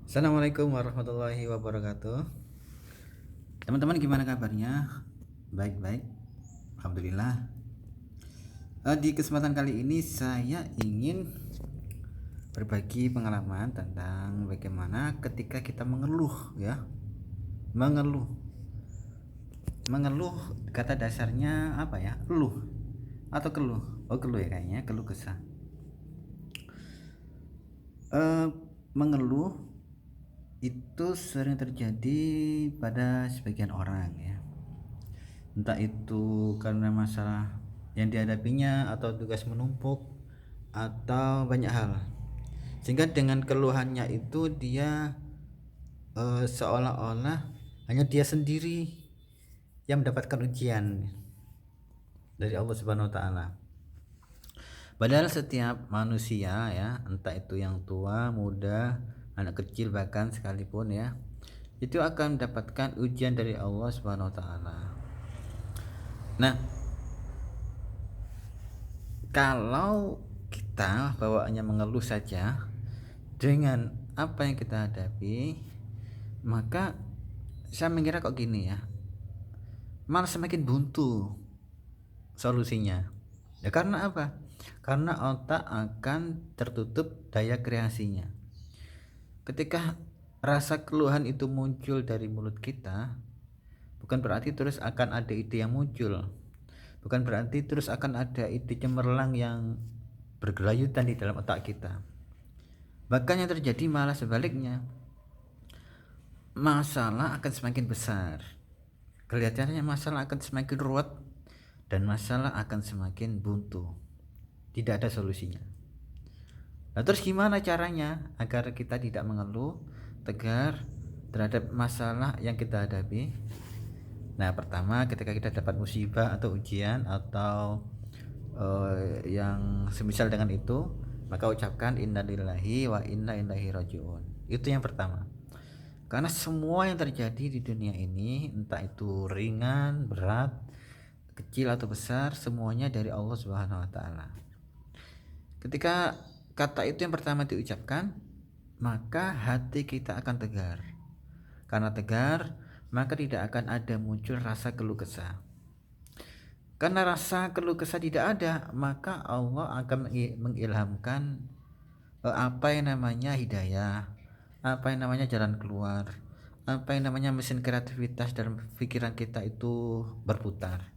Assalamualaikum warahmatullahi wabarakatuh. Teman-teman gimana kabarnya? Baik-baik. Alhamdulillah. Di kesempatan kali ini saya ingin berbagi pengalaman tentang bagaimana ketika kita mengeluh ya. Mengeluh. Mengeluh kata dasarnya apa ya? Eluh atau keluh. Oh, keluh ya kayaknya, keluh kesah. Mengeluh itu sering terjadi pada sebagian orang ya, entah itu karena masalah yang dihadapinya atau tugas menumpuk atau banyak hal, sehingga dengan keluhannya itu dia seolah-olah hanya dia sendiri yang mendapatkan ujian dari Allah Subhanahu wa taala. Padahal setiap manusia ya, entah itu yang tua, muda, anak kecil bahkan sekalipun ya, itu akan mendapatkan ujian dari Allah Subhanahu wa taala. Nah, kalau kita bawaannya mengeluh saja dengan apa yang kita hadapi, maka saya mengira kok gini ya, malah semakin buntu solusinya. Ya karena apa? Karena otak akan tertutup daya kreasinya. Ketika rasa keluhan itu muncul dari mulut kita, bukan berarti terus akan ada ide yang muncul. Bukan berarti terus akan ada ide cemerlang yang bergelayutan di dalam otak kita. Bahkan yang terjadi malah sebaliknya. Masalah akan semakin besar. Kelihatannya masalah akan semakin ruwet dan masalah akan semakin buntu. Tidak ada solusinya. Nah, terus gimana caranya agar kita tidak mengeluh, tegar terhadap masalah yang kita hadapi? Nah, pertama ketika kita dapat musibah atau ujian atau yang semisal dengan itu, maka ucapkan innalillahi wa inna ilaihi rajiun. Itu yang pertama. Karena semua yang terjadi di dunia ini, entah itu ringan, berat, kecil atau besar, semuanya dari Allah Subhanahu wa taala. Ketika kata itu yang pertama diucapkan, maka hati kita akan tegar. Karena tegar, maka tidak akan ada muncul rasa keluh kesah. Karena rasa keluh kesah tidak ada, maka Allah akan mengilhamkan apa yang namanya hidayah, apa yang namanya jalan keluar, apa yang namanya mesin kreativitas dalam pikiran kita itu berputar.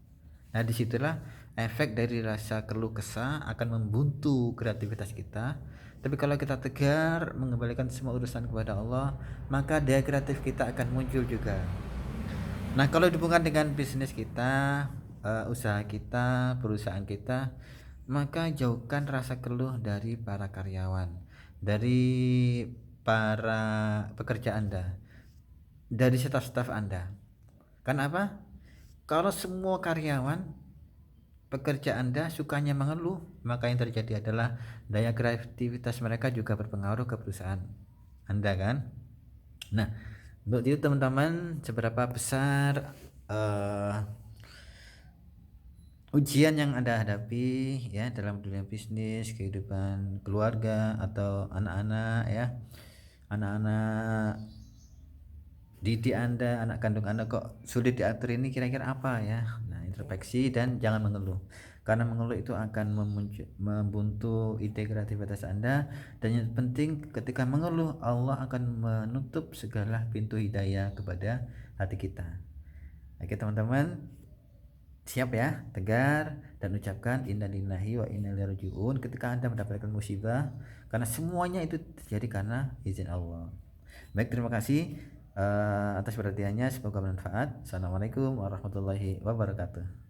Nah, disitulah efek dari rasa keluh kesah akan membuntu kreativitas kita. Tapi kalau kita tegar mengembalikan semua urusan kepada Allah, maka daya kreatif kita akan muncul juga. Nah, kalau dihubungkan dengan bisnis kita, usaha kita, perusahaan kita, maka jauhkan rasa keluh dari para karyawan, dari para pekerja Anda, dari staf-staf Anda. Kenapa? Kalau semua karyawan pekerja Anda sukanya mengeluh, maka yang terjadi adalah daya kreativitas mereka juga berpengaruh ke perusahaan Anda kan. Nah, untuk itu teman-teman, seberapa besar ujian yang Anda hadapi ya dalam dunia bisnis, kehidupan keluarga atau anak-anak ya. Anak-anak didik Anda, anak kandung Anda kok sulit diatur, ini kira-kira apa ya? Nah, introspeksi dan jangan mengeluh. Karena mengeluh itu akan membuntu ide kreativitas Anda, dan yang penting ketika mengeluh Allah akan menutup segala pintu hidayah kepada hati kita. Oke teman-teman, siap ya, tegar dan ucapkan innalillahi wa inna ilaihi rajiun ketika Anda mendapatkan musibah, karena semuanya itu terjadi karena izin Allah. Baik, terima kasih atas perhatiannya, semoga bermanfaat. Assalamualaikum warahmatullahi wabarakatuh.